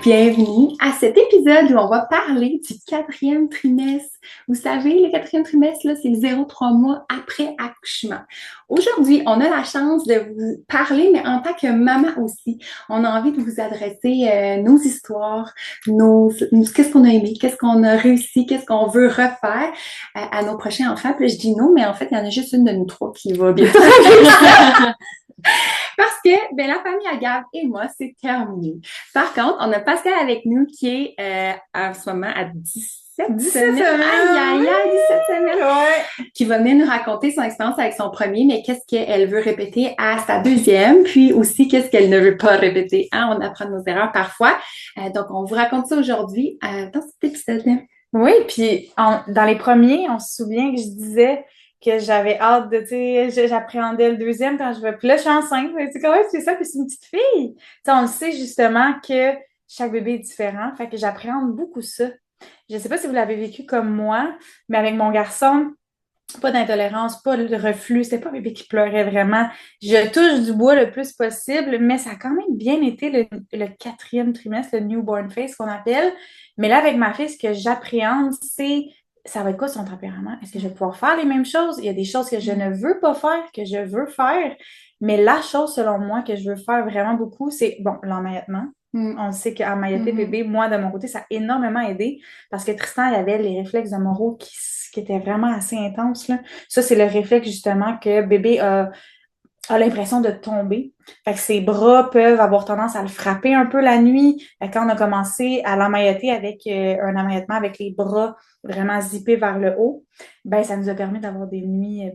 Bienvenue à cet épisode où on va parler du quatrième trimestre. Vous savez, le quatrième trimestre, là, c'est 0,3 mois après accouchement. Aujourd'hui, on a la chance de vous parler, mais en tant que maman aussi. On a envie de vous adresser nos histoires, qu'est-ce qu'on a aimé, qu'est-ce qu'on a réussi, qu'est-ce qu'on veut refaire à nos prochains enfants. Puis là, je dis non, mais en fait, il y en a juste une de nous trois qui va bientôt. Parce que ben, la famille Agave et moi, c'est terminé. Par contre, on a Pascal avec nous qui est en ce moment à 17 semaines. Aïe, aïe, aïe, 17 semaines. Ouais. Qui va venir nous raconter son expérience avec son premier, mais qu'est-ce qu'elle veut répéter à sa deuxième, puis aussi qu'est-ce qu'elle ne veut pas répéter. Hein? On apprend nos erreurs parfois. Donc, on vous raconte ça aujourd'hui dans cet épisode. Oui, puis dans les premiers, on se souvient que je disais que j'avais hâte de, tu sais, j'appréhendais le deuxième quand je vais. Puis là, je suis enceinte. Tu sais, comment c'est ça? Puis c'est une petite fille. Tu sais, on le sait justement que chaque bébé est différent. Fait que j'appréhende beaucoup ça. Je sais pas si vous l'avez vécu comme moi, mais avec mon garçon, pas d'intolérance, pas de reflux. C'était pas un bébé qui pleurait vraiment. Je touche du bois le plus possible, mais ça a quand même bien été le quatrième trimestre, le newborn phase qu'on appelle. Mais là, avec ma fille, ce que j'appréhende, c'est ça va être quoi son tempérament? Est-ce que je vais pouvoir faire les mêmes choses? Il y a des choses que je ne veux pas faire, que je veux faire. Mais la chose, selon moi, que je veux faire vraiment beaucoup, c'est, bon, l'emmaillotement. On sait qu'emmailloter bébé, moi, de mon côté, ça a énormément aidé parce que Tristan, il avait les réflexes de Moreau qui étaient vraiment assez intenses, là. Ça, c'est le réflexe, justement, que bébé a l'impression de tomber. Fait que ses bras peuvent avoir tendance à le frapper un peu la nuit. Fait que quand on a commencé à l'emmailloter avec un emmaillotement avec les bras vraiment zippés vers le haut, ben ça nous a permis d'avoir des nuits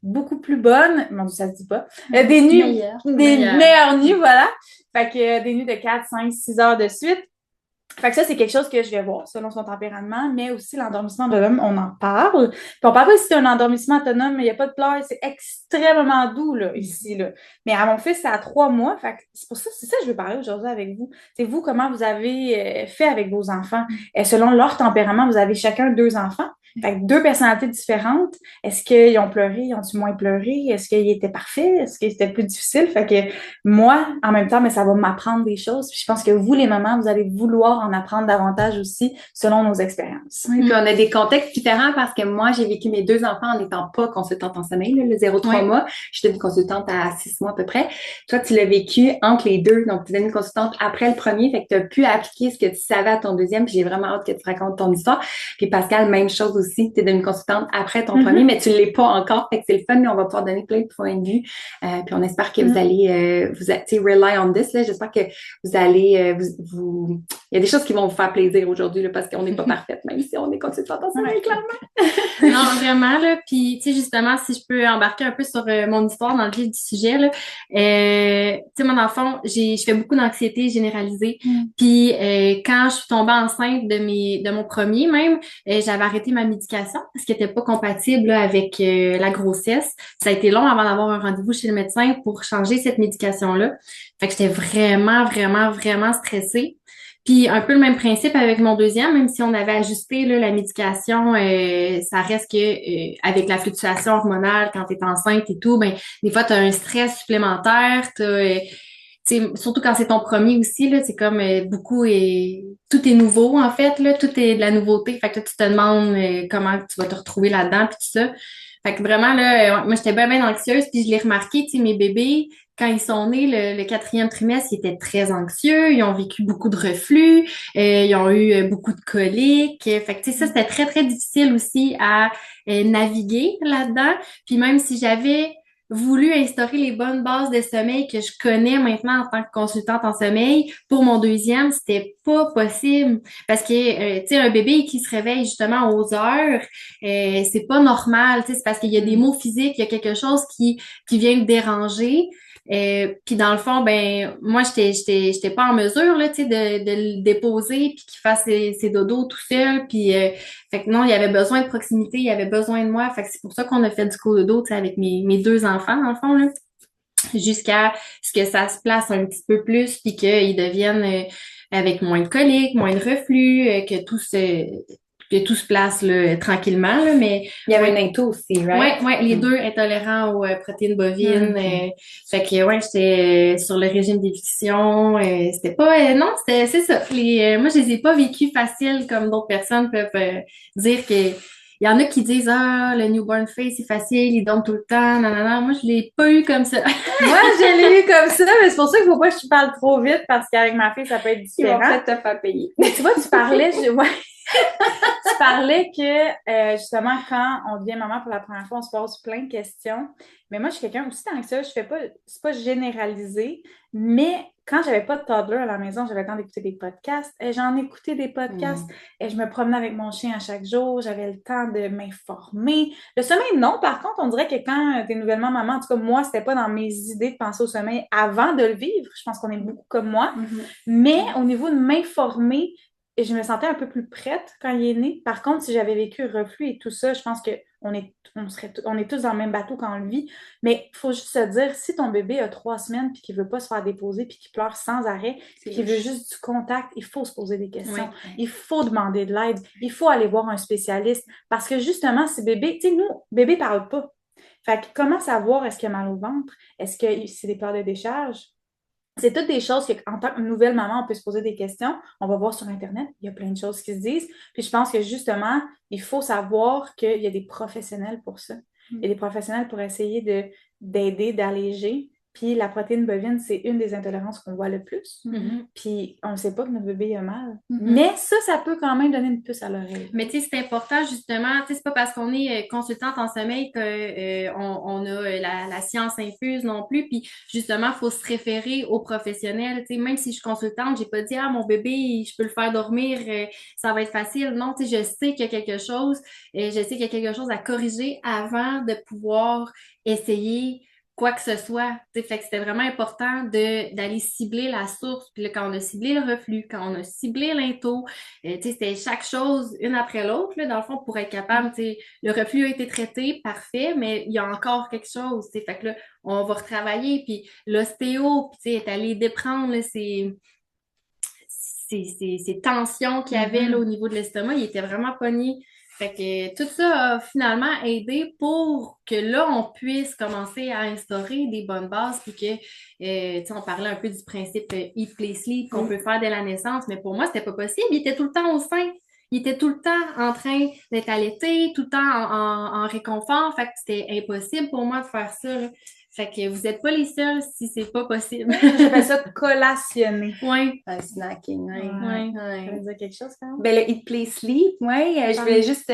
beaucoup plus bonnes. Mon Dieu, ça se dit pas. Des nuits, des meilleures nuits, voilà. Fait que des nuits de 4, 5, 6 heures de suite. Fait que ça, c'est quelque chose que je vais voir selon son tempérament, mais aussi l'endormissement autonome, on en parle. Puis on parle pas ici d'un endormissement autonome, mais il n'y a pas de pleurs, c'est extrêmement doux, là, ici, là. Mais à mon fils, c'est à 3 mois. Fait que c'est pour ça, c'est ça que je veux parler aujourd'hui avec vous. C'est vous, comment vous avez fait avec vos enfants. Et selon leur tempérament, vous avez chacun 2 enfants. Fait que 2 personnalités différentes. Est-ce qu'ils ont pleuré? Ils ont-ils moins pleuré? Est-ce qu'ils étaient parfaits? Est-ce qu'ils étaient plus difficiles? Fait que moi, en même temps, mais ça va m'apprendre des choses. Puis je pense que vous, les mamans, vous allez vouloir en apprendre davantage aussi selon nos expériences. Oui, puis on a des contextes différents parce que moi, j'ai vécu mes 2 enfants en n'étant pas consultante en sommeil, là, le 0,3 mois. J'étais une consultante à 6 mois à peu près. Toi, tu l'as vécu entre les deux. Donc, tu es une consultante après le premier. Fait que tu as pu appliquer ce que tu savais à ton deuxième. Puis j'ai vraiment hâte que tu racontes ton histoire. Puis Pascal, même chose aussi. Tu es devenue consultante après ton premier, mais tu l'es pas encore. Fait que c'est le fun, mais on va pouvoir donner plein de points de vue. Puis on espère que vous allez, tu sais, rely on this, là. J'espère que vous allez, il y a des choses qui vont vous faire plaisir aujourd'hui, là, parce qu'on n'est pas parfaite, même si on est consultante en sommeil, clairement. Non, vraiment, là. Puis, tu sais, justement, si je peux embarquer un peu sur mon histoire dans le vif du sujet, là. Tu sais, moi, dans le fond, je fais beaucoup d'anxiété généralisée. Puis, quand je suis tombée enceinte de mon premier même, j'avais arrêté ma médication parce qu'elle n'était pas compatible là, avec la grossesse. Ça a été long avant d'avoir un rendez-vous chez le médecin pour changer cette médication-là. Fait que j'étais vraiment, vraiment, vraiment stressée. Puis un peu le même principe avec mon deuxième, même si on avait ajusté là, la médication, ça reste que avec la fluctuation hormonale quand tu es enceinte et tout, ben des fois tu as un stress supplémentaire, surtout quand c'est ton premier aussi là, c'est comme beaucoup et tout est nouveau en fait là, tout est de la nouveauté, fait que là, tu te demandes comment tu vas te retrouver là-dedans puis tout ça. Fait que vraiment là, moi j'étais bien anxieuse puis je l'ai remarqué, tu sais mes bébés quand ils sont nés, le quatrième trimestre, ils étaient très anxieux, ils ont vécu beaucoup de reflux, ils ont eu beaucoup de coliques. Fait que, tu sais, ça, c'était très, très difficile aussi à naviguer là-dedans. Puis même si j'avais voulu instaurer les bonnes bases de sommeil que je connais maintenant en tant que consultante en sommeil, pour mon deuxième, c'était pas possible. Parce que, tu sais, un bébé qui se réveille justement aux heures, c'est pas normal, tu sais, c'est parce qu'il y a des maux physiques, il y a quelque chose qui vient le déranger. Puis dans le fond, ben moi j'étais pas en mesure là, tu sais, de le déposer puis qu'il fasse ses dodos tout seul. Puis fait que non, il y avait besoin de proximité, il y avait besoin de moi. Fait que c'est pour ça qu'on a fait du cododo, tu sais, avec mes 2 enfants dans le fond là, jusqu'à ce que ça se place un petit peu plus puis qu'ils deviennent avec moins de coliques, moins de reflux, que tout se place là, tranquillement, là, mais Il y avait un into aussi, right? les deux intolérants aux protéines bovines. Fait que j'étais sur le régime d'éviction. C'était pas non, c'est ça. Moi, je les ai pas vécus faciles comme d'autres personnes peuvent dire que il y en a qui disent ah le newborn phase c'est facile, ils dorment tout le temps, nanana. Moi, je l'ai pas eu comme ça. Moi, je l'ai eu comme ça, mais c'est pour ça qu'il faut pas que je parle trop vite parce qu'avec ma fille, ça peut être Ils vont différent. peut-être te faire payer. Mais tu vois, tu parlais, tu parlais que justement, quand on devient maman pour la première fois, on se pose plein de questions. Mais moi, je suis quelqu'un aussi tant que ça, je fais pas, c'est pas généralisé, mais quand j'avais pas de toddler à la maison, j'avais le temps d'écouter des podcasts. Et j'en écoutais des podcasts et je me promenais avec mon chien à chaque jour. J'avais le temps de m'informer. Le sommeil, non. Par contre, on dirait que quand t'es nouvellement maman, en tout cas, moi, c'était pas dans mes idées de penser au sommeil avant de le vivre. Je pense qu'on est beaucoup comme moi. Mais au niveau de m'informer, et je me sentais un peu plus prête quand il est né. Par contre, si j'avais vécu le reflux et tout ça, je pense qu'on est tous dans le même bateau quand on le vit. Mais il faut juste se dire, si ton bébé a 3 semaines puis qu'il veut pas se faire déposer puis qu'il pleure sans arrêt, puis qu'il veut juste du contact, il faut se poser des questions. Il faut demander de l'aide. Il faut aller voir un spécialiste. Parce que justement, si bébé, tu sais, nous, bébé parle pas. Fait que comment savoir est-ce qu'il a mal au ventre? Est-ce que c'est des pleurs de décharge? C'est toutes des choses qu'en tant que nouvelle maman, on peut se poser des questions. On va voir sur Internet, il y a plein de choses qui se disent. Puis je pense que justement, il faut savoir qu'il y a des professionnels pour ça. Il y a des professionnels pour essayer d'aider, d'alléger. Puis la protéine bovine, c'est une des intolérances qu'on voit le plus. Puis on ne sait pas que notre bébé a mal. Mais ça peut quand même donner une puce à l'oreille. Mais tu sais, c'est important justement, tu sais, c'est pas parce qu'on est consultante en sommeil que on a la science infuse non plus. Puis justement, il faut se référer aux professionnels. Tu sais, même si je suis consultante, j'ai pas dit ah mon bébé, je peux le faire dormir, ça va être facile. Non, tu sais, je sais qu'il y a quelque chose, je sais qu'il y a quelque chose à corriger avant de pouvoir essayer quoi que ce soit. T'sais, fait que c'était vraiment important d'aller cibler la source. Puis là, quand on a ciblé le reflux, quand on a ciblé l'into, c'était chaque chose une après l'autre, là, dans le fond, pour être capable, le reflux a été traité, parfait, mais il y a encore quelque chose. Fait que là, on va retravailler. Puis l'ostéo, puis est allé déprendre là, ces tensions qu'il y avait là, au niveau de l'estomac, il était vraiment pogné. Fait que tout ça a finalement aidé pour que là, on puisse commencer à instaurer des bonnes bases, puis que, tu sais, on parlait un peu du principe Eat, Play, Sleep qu'on peut faire dès la naissance, mais pour moi, c'était pas possible. Il était tout le temps au sein. Il était tout le temps en train d'être allaité, tout le temps en réconfort. Fait que c'était impossible pour moi de faire ça, là. Fait que vous n'êtes pas les seuls si c'est pas possible. J'appelle ça collationner. Oui. Un snacking, oui. Ça veut dire quelque chose, quand même? Ben, le Eat, Play, Sleep, je voulais juste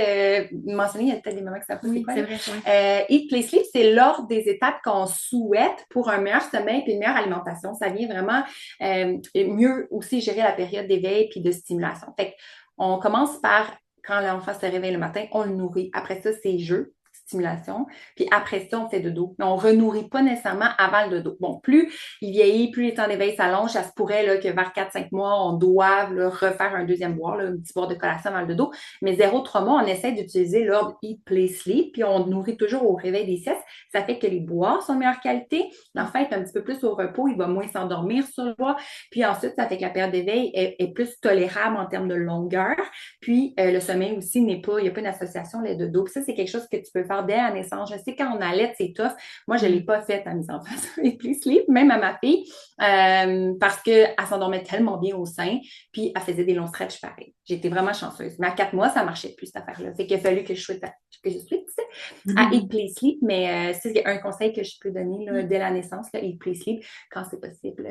mentionner, il y a peut-être des moments que ça peut, c'est quoi? C'est vrai, Eat, Play, Sleep, c'est l'ordre des étapes qu'on souhaite pour un meilleur sommeil et une meilleure alimentation. Ça vient vraiment mieux aussi gérer la période d'éveil puis de stimulation. Fait on commence par, quand l'enfant se réveille le matin, on le nourrit. Après ça, c'est jeu, stimulation. Puis après ça, on fait dodo. Mais on ne renourrit pas nécessairement avant le dodo. Bon, plus il vieillit, plus les temps d'éveil s'allongent, ça se pourrait là, que vers 4-5 mois, on doive là, refaire un deuxième boire, là, un petit boire de collation avant le dodo. Mais 0-3 mois, on essaie d'utiliser l'ordre Eat, Play, Sleep, puis on nourrit toujours au réveil des siestes. Ça fait que les boires sont de meilleure qualité. L'enfant est un petit peu plus au repos, il va moins s'endormir sur le bois. Puis ensuite, ça fait que la période d'éveil est plus tolérable en termes de longueur. Puis le sommeil aussi n'est pas, il n'y a pas une association les dodo. Puis ça, c'est quelque chose que tu peux faire dès la naissance. Je sais quand on allait, c'est tough. Moi, je ne l'ai pas fait à mes enfants, et plus sleep, même à ma fille, parce qu'elle s'endormait tellement bien au sein, puis elle faisait des longs stretches pareil. J'étais vraiment chanceuse. Mais à 4 mois, ça ne marchait plus, cette affaire-là. Fait qu'il a fallu que je switch à Eat, Play, Sleep, mais c'est un conseil que je peux donner là, dès la naissance, là, Eat, Play, Sleep, quand c'est possible,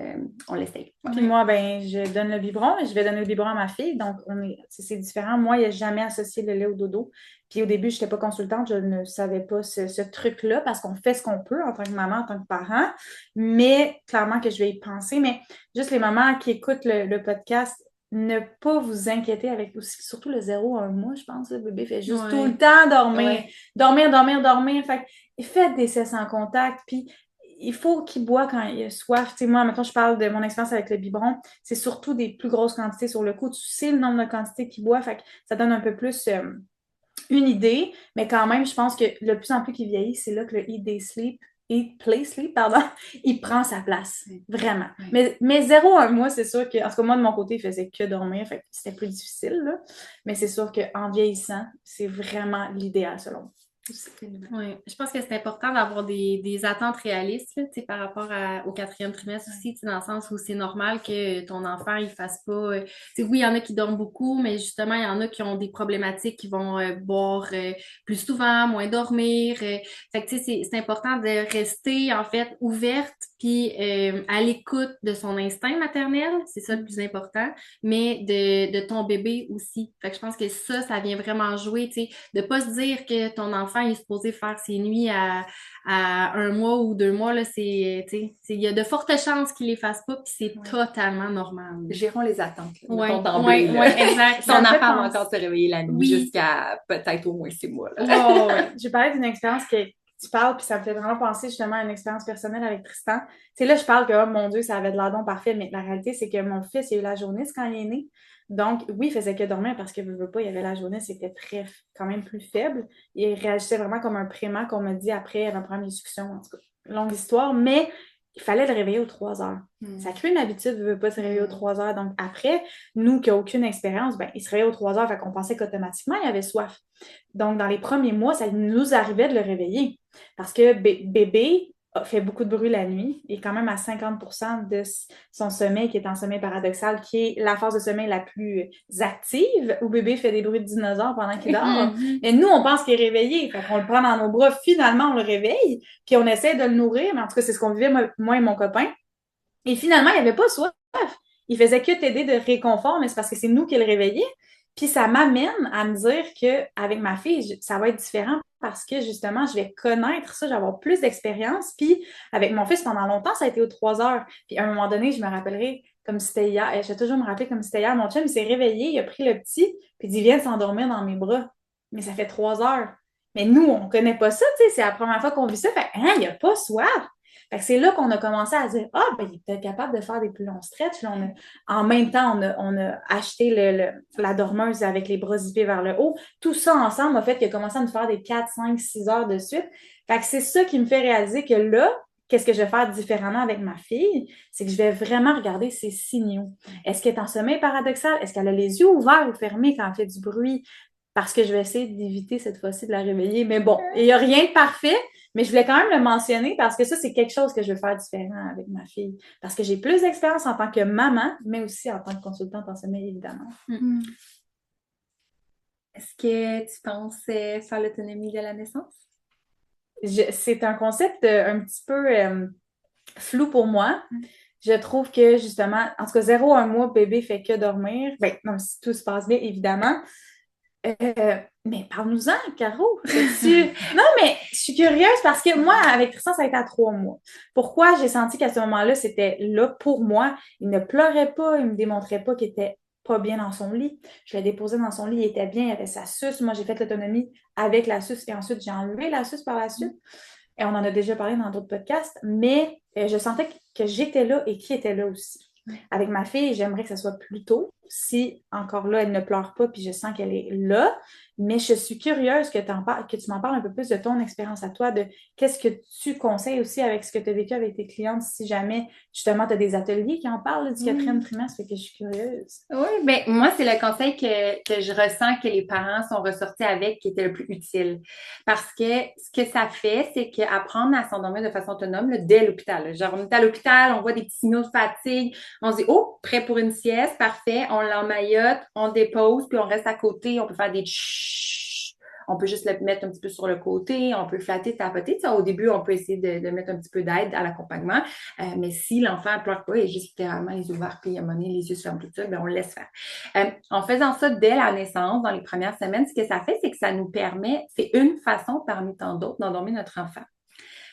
on l'essaye. Puis moi, ben, je donne le biberon et je vais donner le biberon à ma fille, donc c'est différent. Moi, il n'a jamais associé le lait au dodo. Puis au début, je n'étais pas consultante, je ne savais pas ce truc-là parce qu'on fait ce qu'on peut en tant que maman, en tant que parent, mais clairement que je vais y penser. Mais juste les mamans qui écoutent le podcast, ne pas vous inquiéter avec aussi, surtout le 0 à 1 mois, je pense. Le bébé fait juste tout le temps dormir. Dormir. Fait faites des cesses en contact, puis il faut qu'il boit quand il a soif. Tu sais, moi, maintenant, je parle de mon expérience avec le biberon. C'est surtout des plus grosses quantités sur le coup. Tu sais le nombre de quantités qu'il boit, fait que ça donne un peu plus une idée. Mais quand même, je pense que de plus en plus qu'il vieillit, c'est là que le Eat, Day, Sleep Eat, Play, Sleep, pardon, il prend sa place, vraiment. Mais 0 à 1 mois, c'est sûr que, en tout cas, moi, de mon côté, il faisait que dormir, fait que c'était plus difficile, là. Mais c'est sûr qu'en vieillissant, c'est vraiment l'idéal, selon moi. Oui, je pense que c'est important d'avoir des attentes réalistes là, tu sais, par rapport au 4e trimestre aussi, tu sais, dans le sens où c'est normal que ton enfant il fasse pas. Tu sais, oui, il y en a qui dorment beaucoup, mais justement, il y en a qui ont des problématiques qui vont boire plus souvent, moins dormir. Fait que tu sais, c'est important de rester en fait ouverte puis à l'écoute de son instinct maternel, c'est ça le plus important, mais de ton bébé aussi. Fait que je pense que ça vient vraiment jouer, tu sais, de pas se dire que ton enfant est supposé faire ses nuits à 1 mois ou 2 mois, là, tu sais, il y a de fortes chances qu'il les fasse pas, puis c'est totalement normal. Gérons les attentes, là. Ouais, Mettons d'emblée, là. exact. Son enfant va encore se réveiller la nuit Oui. jusqu'à peut-être au moins 6 mois, là. Ouais. Je parlais d'une expérience que tu parles, puis ça me fait vraiment penser justement à une expérience personnelle avec Tristan. Tu sais, là, je parle que, oh mon Dieu, ça avait de l'adon parfait, mais la réalité, c'est que mon fils, il a eu la jaunisse quand il est né. Donc, oui, il faisait que dormir parce qu'il ne veut pas, il avait la jaunisse, c'était quand même plus faible. Il réagissait vraiment comme un prémat qu'on m'a dit après ma première discussion, en tout cas. Longue histoire, mais il fallait le réveiller aux 3 heures. Ça crée une habitude, il ne veut pas se réveiller aux 3 heures. Donc, après, nous qui n'avons aucune expérience, ben, il se réveillait aux 3 heures, fait qu'on pensait qu'automatiquement, il avait soif. Donc, dans les premiers mois, ça nous arrivait de le réveiller parce que bébé fait beaucoup de bruit la nuit et quand même à 50% de son sommeil qui est en sommeil paradoxal, qui est la phase de sommeil la plus active, où bébé fait des bruits de dinosaures pendant qu'il dort. Et nous, on pense qu'il est réveillé. Fait qu'on le prend dans nos bras, finalement, on le réveille, puis on essaie de le nourrir. Mais en tout cas, c'est ce qu'on vivait, moi et mon copain. Et finalement, il n'y avait pas soif. Il faisait que t'aider de réconfort, mais c'est parce que c'est nous qui le réveillait. Puis ça m'amène à me dire qu'avec ma fille, ça va être différent parce que justement, je vais connaître ça, je vais avoir plus d'expérience. Puis avec mon fils, pendant longtemps, ça a été aux 3 heures. Puis à un moment donné, je me rappellerai comme si c'était hier. Je vais toujours me rappeler comme si c'était hier. Mon chum, il s'est réveillé, il a pris le petit, puis il dit, viens s'endormir dans mes bras. Mais ça fait 3 heures. Mais nous, on ne connaît pas ça, tu sais, c'est la première fois qu'on vit ça. Fait, hein, il n'y a pas soif. Fait que c'est là qu'on a commencé à dire, ah, ben, il est peut-être capable de faire des plus longs stretches. Là, en même temps, on a acheté la dormeuse avec les bras zippés vers le haut. Tout ça ensemble a fait qu'il a commencé à nous faire des 4, 5, 6 heures de suite. Fait que c'est ça qui me fait réaliser que là, qu'est-ce que je vais faire différemment avec ma fille? C'est que je vais vraiment regarder ses signaux. Est-ce qu'elle est en sommeil paradoxal? Est-ce qu'elle a les yeux ouverts ou fermés quand elle fait du bruit? Parce que je vais essayer d'éviter cette fois-ci de la réveiller. Mais bon, il n'y a rien de parfait. Mais je voulais quand même le mentionner parce que ça, c'est quelque chose que je veux faire différent avec ma fille. Parce que j'ai plus d'expérience en tant que maman, mais aussi en tant que consultante en sommeil, évidemment. Est-ce que tu penses faire l'autonomie de la naissance? C'est un concept un petit peu flou pour moi. Je trouve que, justement, en tout cas, 0 à 1 mois, bébé fait que dormir. Ben, non, si tout se passe bien, évidemment. Mais parle-nous-en, Caro. Non, mais je suis curieuse parce que moi, avec Tristan, ça a été à 3 mois. Pourquoi j'ai senti qu'à ce moment-là, c'était là pour moi. Il ne pleurait pas, il me démontrait pas qu'il était pas bien dans son lit. Je l'ai déposé dans son lit, il était bien, il avait sa suce. Moi, j'ai fait l'autonomie avec la suce et ensuite j'ai enlevé la suce par la suite. Et on en a déjà parlé dans d'autres podcasts, mais je sentais que j'étais là et qu'il était là aussi. Avec ma fille, j'aimerais que ça soit plus tôt. Si, encore là, elle ne pleure pas, puis je sens qu'elle est là. Mais je suis curieuse que tu m'en parles un peu plus de ton expérience à toi, de qu'est-ce que tu conseilles aussi avec ce que tu as vécu avec tes clientes, si jamais, justement, tu as des ateliers qui en parlent du 4e trimestre, fait que je suis curieuse. Oui, ben moi, c'est le conseil que je ressens que les parents sont ressortis avec qui était le plus utile. Parce que ce que ça fait, c'est qu'apprendre à s'endormir de façon autonome là, dès l'hôpital. Là. Genre, on est à l'hôpital, on voit des petits signaux de fatigue, on se dit, oh, prêt pour une sieste, parfait, on l'emmaillote, on dépose, puis on reste à côté, on peut faire des tchhh. On peut juste le mettre un petit peu sur le côté, on peut flatter, tapoter. Tu sais, au début, on peut essayer de mettre un petit peu d'aide à l'accompagnement. Mais si l'enfant ne pleure pas, il est juste littéralement les yeux ouverts, puis à un moment donné, les yeux se ferment tout seul, ben on le laisse faire. En faisant ça dès la naissance, dans les premières semaines, ce que ça fait, c'est que ça nous permet, c'est une façon parmi tant d'autres d'endormir notre enfant.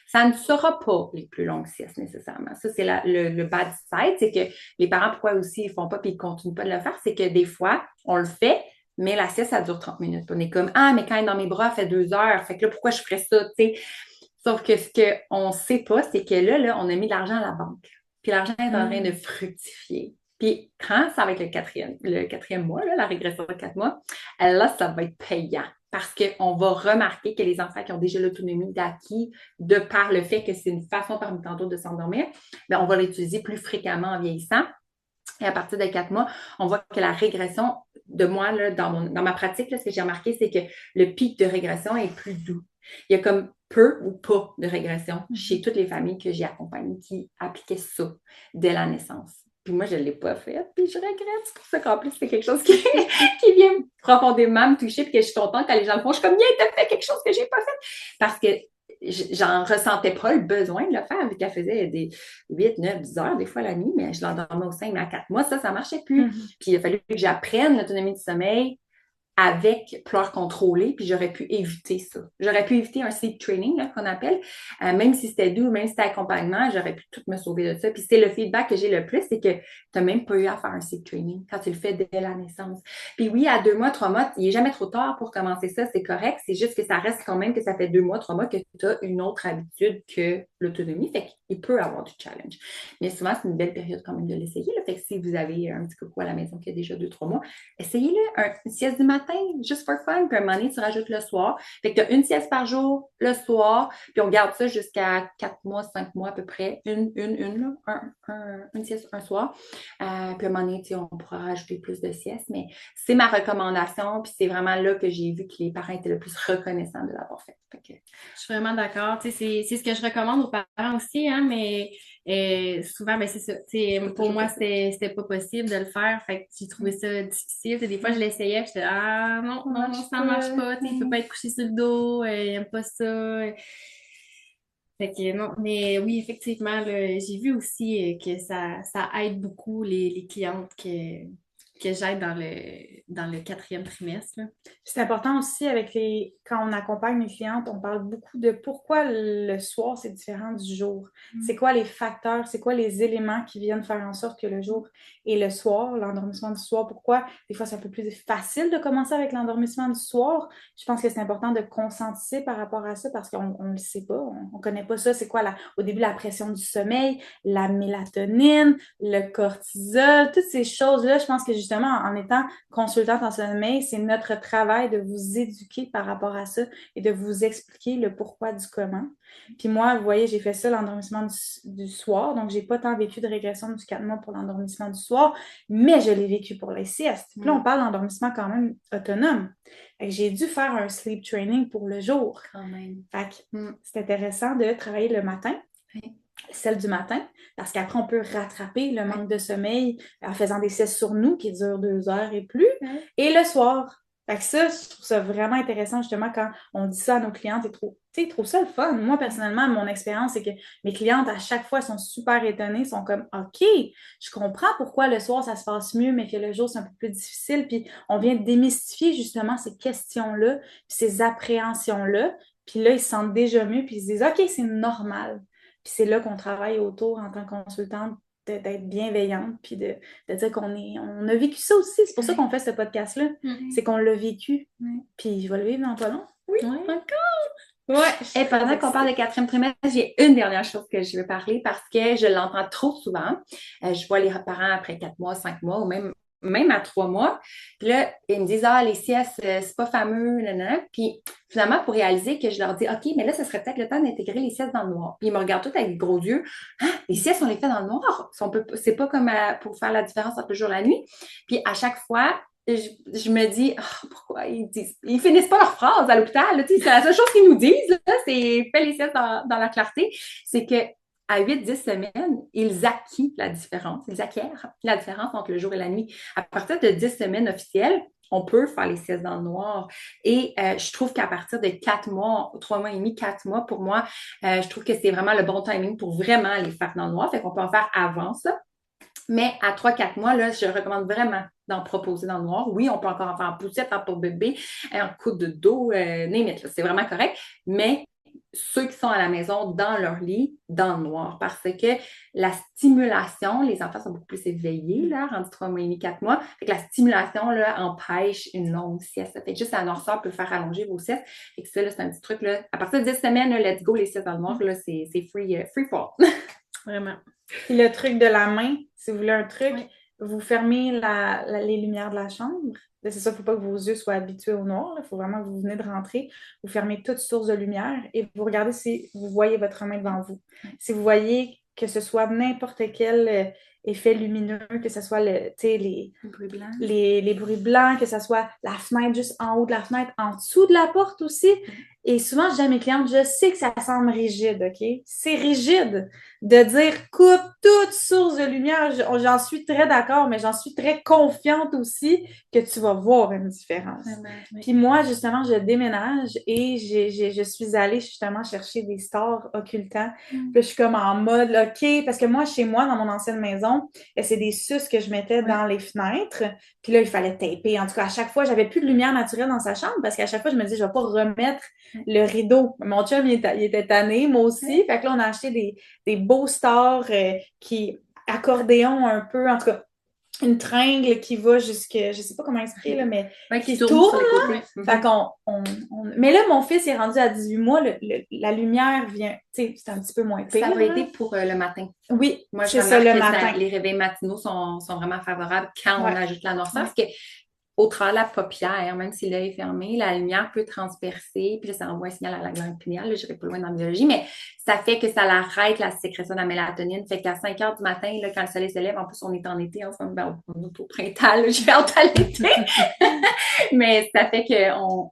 Ça ne sera pas les plus longues siestes nécessairement. Ça, c'est le bad side, c'est que les parents, pourquoi aussi ils ne font pas puis ils ne continuent pas de le faire, c'est que des fois, on le fait, mais la sieste, ça dure 30 minutes. On est comme, ah, mais quand elle est dans mes bras, elle fait 2 heures. Fait que là, pourquoi je ferais ça, tu sais? Sauf que ce qu'on ne sait pas, c'est que là, on a mis de l'argent à la banque. Puis l'argent est en train de fructifier. Puis quand ça va être le quatrième mois, là, la régression de 4 mois, là, ça va être payant. parce qu'on va remarquer que les enfants qui ont déjà l'autonomie d'acquis, de par le fait que c'est une façon parmi tant d'autres de s'endormir, bien, on va l'utiliser plus fréquemment en vieillissant. Et à partir de 4 mois, on voit que la régression de moi, là, dans ma pratique, là, ce que j'ai remarqué, c'est que le pic de régression est plus doux. Il y a comme peu ou pas de régression chez toutes les familles que j'ai accompagnées qui appliquaient ça dès la naissance. Puis moi, je ne l'ai pas fait, puis je regrette. C'est pour ça qu'en plus, c'est quelque chose qui, qui vient profondément me toucher, puis que je suis contente quand les gens le font. Je suis comme, bien, t'as fait quelque chose que j'ai pas fait. Parce que j'en ressentais pas le besoin de le faire, vu qu'elle faisait des 8, 9, 10 heures, des fois la nuit, mais je l'endormais au sein de 4 mois. Ça marchait plus. Puis il a fallu que j'apprenne l'autonomie du sommeil avec pleurs contrôlées, puis j'aurais pu éviter ça. J'aurais pu éviter un sleep training, là, qu'on appelle, même si c'était doux, même si c'était accompagnement, j'aurais pu tout me sauver de ça. Puis c'est le feedback que j'ai le plus, c'est que tu n'as même pas eu à faire un sleep training quand tu le fais dès la naissance. Puis oui, à 2 mois, 3 mois, il n'est jamais trop tard pour commencer ça, c'est correct, c'est juste que ça reste quand même que ça fait 2 mois, 3 mois que tu as une autre habitude que l'autonomie, fait qu'il peut avoir du challenge. Mais souvent, c'est une belle période quand même de l'essayer, là. Fait que si vous avez un petit coucou à la maison qui a déjà 2-3 mois, essayez-le, une sieste du matin, juste for fun, puis à un moment donné, tu rajoutes le soir. Fait que tu as une sieste par jour, le soir, puis on garde ça jusqu'à 4 mois, 5 mois à peu près, une sieste un soir. Puis à un moment donné, on pourra rajouter plus de siestes, mais c'est ma recommandation, puis c'est vraiment là que j'ai vu que les parents étaient le plus reconnaissants de l'avoir fait. Je suis vraiment d'accord. C'est ce que je recommande aux parents aussi, hein, mais souvent, ben, c'est ça. Pour moi, c'était pas possible de le faire. Fait que j'ai trouvé ça difficile. Des fois, je l'essayais et j'étais ah non, ça marche pas. Il peut pas être couché sur le dos, il aime pas ça. Fait que non, mais oui, effectivement, là, j'ai vu aussi que ça aide beaucoup les clientes que j'aide dans le 4e trimestre, là. C'est important aussi quand on accompagne les clientes, on parle beaucoup de pourquoi le soir c'est différent du jour. C'est quoi les facteurs, c'est quoi les éléments qui viennent faire en sorte que le jour et le soir, l'endormissement du soir, pourquoi des fois c'est un peu plus facile de commencer avec l'endormissement du soir. Je pense que c'est important de conscientiser par rapport à ça parce qu'on ne le sait pas, on ne connaît pas ça. C'est quoi au début la pression du sommeil, la mélatonine, le cortisol, toutes ces choses-là. Je pense que justement en étant consultante en sommeil, c'est notre travail de vous éduquer par rapport à ça et de vous expliquer le pourquoi du comment. Puis moi, vous voyez, j'ai fait ça l'endormissement du soir, donc j'ai pas tant vécu de régression du 4 mois pour l'endormissement du soir, mais je l'ai vécu pour les siestes. Puis là, on parle d'endormissement quand même autonome. Fait que j'ai dû faire un sleep training pour le jour. Quand même. Fait que c'est intéressant de travailler le matin. Celle du matin, parce qu'après, on peut rattraper le manque de sommeil en faisant des siestes sur nous qui durent 2 heures et plus, et le soir. Fait que ça, je trouve ça vraiment intéressant, justement, quand on dit ça à nos clientes, ils trouvent ça le fun. Moi, personnellement, mon expérience, c'est que mes clientes, à chaque fois, sont super étonnées, sont comme, OK, je comprends pourquoi le soir, ça se passe mieux, mais que le jour, c'est un peu plus difficile, puis on vient démystifier, justement, ces questions-là, puis ces appréhensions-là, puis là, ils se sentent déjà mieux, puis ils se disent, OK, c'est normal. Puis c'est là qu'on travaille autour en tant que consultante, d'être bienveillante, puis de dire on a vécu ça aussi. C'est pour ça qu'on fait ce podcast-là. C'est qu'on l'a vécu. Puis je vais le vivre dans pas long. Oui, encore! Ouais. Et pendant qu'on parle de 4e trimestre, j'ai une dernière chose que je veux parler parce que je l'entends trop souvent. Je vois les parents après 4 mois, 5 mois ou même à 3 mois. Puis là, ils me disent, les siestes, c'est pas fameux, nanana. Puis finalement, pour réaliser que je leur dis, OK, mais là, ce serait peut-être le temps d'intégrer les siestes dans le noir. Puis ils me regardent tous avec des gros yeux. Ah, les siestes, on les fait dans le noir. C'est pas comme pour faire la différence entre le jour et la nuit. Puis à chaque fois, je me dis, pourquoi ils finissent pas leur phrase à l'hôpital. C'est la seule chose qu'ils nous disent, là, c'est fais les siestes dans la clarté. C'est que à 8-10 semaines, ils acquièrent la différence entre le jour et la nuit. À partir de 10 semaines officielles, on peut faire les siestes dans le noir. Et je trouve qu'à partir de 4 mois, 3 mois et demi, 4 mois, pour moi, je trouve que c'est vraiment le bon timing pour vraiment les faire dans le noir. Fait qu'on peut en faire avant ça. Mais à 3-4 mois, là, je recommande vraiment d'en proposer dans le noir. Oui, on peut encore en faire en poussette, pour bébé, en coude de dos, c'est vraiment correct. Mais ceux qui sont à la maison, dans leur lit, dans le noir, parce que la stimulation, les enfants sont beaucoup plus éveillés, là, rendus 3 mois et demi, 4 mois. Fait que la stimulation, là, empêche une longue sieste. Ça fait juste la noirceur peut faire allonger vos siestes. Fait que ça, là, c'est un petit truc, là. À partir de 10 semaines, là, let's go, les siestes dans le noir, là, c'est free fall. Vraiment. Puis le truc de la main, si vous voulez un truc, vous fermez les lumières de la chambre, Là, c'est ça, il ne faut pas que vos yeux soient habitués au noir. Il faut vraiment que vous venez de rentrer, vous fermez toute source de lumière et vous regardez si vous voyez votre main devant vous. Si vous voyez que ce soit n'importe quel effet lumineux, que ce soit les bruits blancs. Les bruits blancs, que ce soit la fenêtre juste en haut de la fenêtre, en dessous de la porte aussi. Et souvent, je dis à mes clientes, je sais que ça semble rigide, OK? C'est rigide de dire coupe toute source de lumière. J'en suis très d'accord, mais j'en suis très confiante aussi que tu vas voir une différence. Oui. Puis moi, justement, je déménage et je suis allée justement chercher des stores occultants. Puis je suis comme en mode, OK, parce que moi, chez moi, dans mon ancienne maison, c'est des suces que je mettais dans les fenêtres. Puis là, il fallait taper. En tout cas, à chaque fois, j'avais plus de lumière naturelle dans sa chambre parce qu'à chaque fois, je me disais, je vais pas remettre le rideau. Mon chum, il était tanné, moi aussi. Fait que là, on a acheté des beaux stores qui accordéon un peu, en tout cas, une tringle qui va jusque, je sais pas comment expliquer, là, mais qui tourne sur les côtés. Fait qu'on mais là, mon fils est rendu à 18 mois, la lumière vient, tu sais, c'est un petit peu moins pire. Ça va aider pour le matin. Oui, moi, c'est ça, le matin. Les réveils matinaux sont vraiment favorables quand on ajoute la noirceur, parce que au travers de la paupière, même si l'œil est fermé, la lumière peut transpercer, puis là, ça envoie un signal à la glande pinéale. Là, je n'irai pas loin dans la biologie, mais ça fait que ça arrête la sécrétion de la mélatonine. Fait qu'à 5 heures du matin, là, quand le soleil se lève, en plus, on est en été ensemble, ben, on est au printemps, là, j'ai hâte à l'été. Mais ça fait qu'on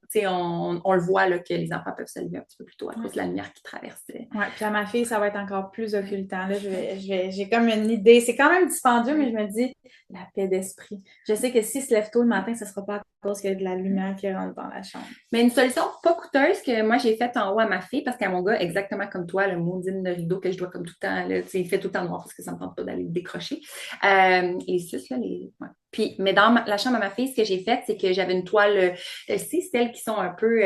on le voit là, que les enfants peuvent se lever un petit peu plus tôt à cause de la lumière qui traverse. Oui, puis à ma fille, ça va être encore plus occultant. Là, j'ai comme une idée. C'est quand même dispendieux, mais je me dis, la paix d'esprit. Je sais que s'il se lève tôt le matin, ça ne sera pas à cause qu'il y a de la lumière qui rentre dans la chambre. Mais une solution pas coûteuse que moi, j'ai faite en haut à ma fille, parce qu'à mon gars, exactement comme toi, le maudine de rideau que je dois comme tout le temps, là, il fait tout le temps noir parce que ça ne me tente pas d'aller le décrocher. Les suces, là, Puis, mais dans la chambre à ma fille, ce que j'ai fait, c'est que j'avais une toile, c'est celles qui sont un peu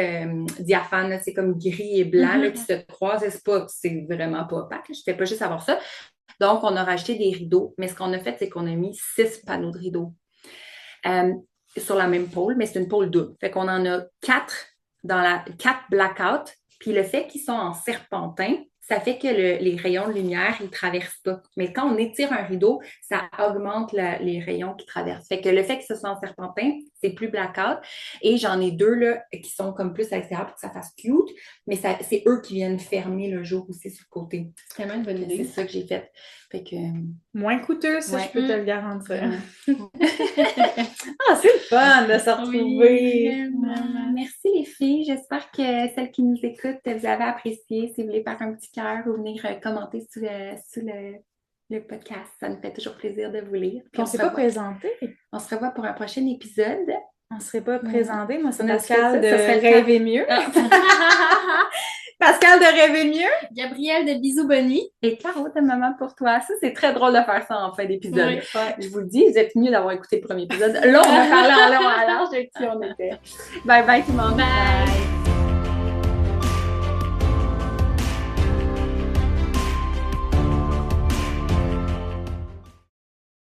diaphanes, c'est comme gris et blanc, là, qui se croisent. C'est vraiment pas opaque. Je ne fais pas juste avoir ça. Donc, on a rajouté des rideaux. Mais ce qu'on a fait, c'est qu'on a mis 6 panneaux de rideaux sur la même pôle, mais c'est une pôle double. Fait qu'on en a 4 blackout. Puis le fait qu'ils sont en serpentin, ça fait que les rayons de lumière, ils ne traversent pas. Mais quand on étire un rideau, ça augmente les rayons qui traversent. Fait que le fait que ce soit en serpentin, c'est plus blackout. Et j'en ai 2 là, qui sont comme plus à l'extérieur pour que ça fasse cute. Mais c'est eux qui viennent fermer le jour aussi sur le côté. C'est vraiment une bonne idée. C'est ça que j'ai fait. Fait que... moins coûteux, ça, je peux te le garantir. Ah, c'est le fun de se retrouver. Oui, merci les filles. J'espère que celles qui nous écoutent, vous avez apprécié. Si vous voulez faire un petit cœur ou venir commenter sous le podcast, ça nous fait toujours plaisir de vous lire. Puis on ne s'est pas présenté. On se revoit pour un prochain épisode. On ne serait pas présenté. Moi, c'est Pascal de Rêver mieux. Pascal de Rêver mieux. Gabrielle de Bisous Bonne Nuit. Et Caro de Maman pour toi. Ça, c'est très drôle de faire ça en fin d'épisode. Oui. Je vous le dis, vous êtes mieux d'avoir écouté le premier épisode. Là, on a parlé en long à large de qui on était. Bye bye tout le monde. Bye.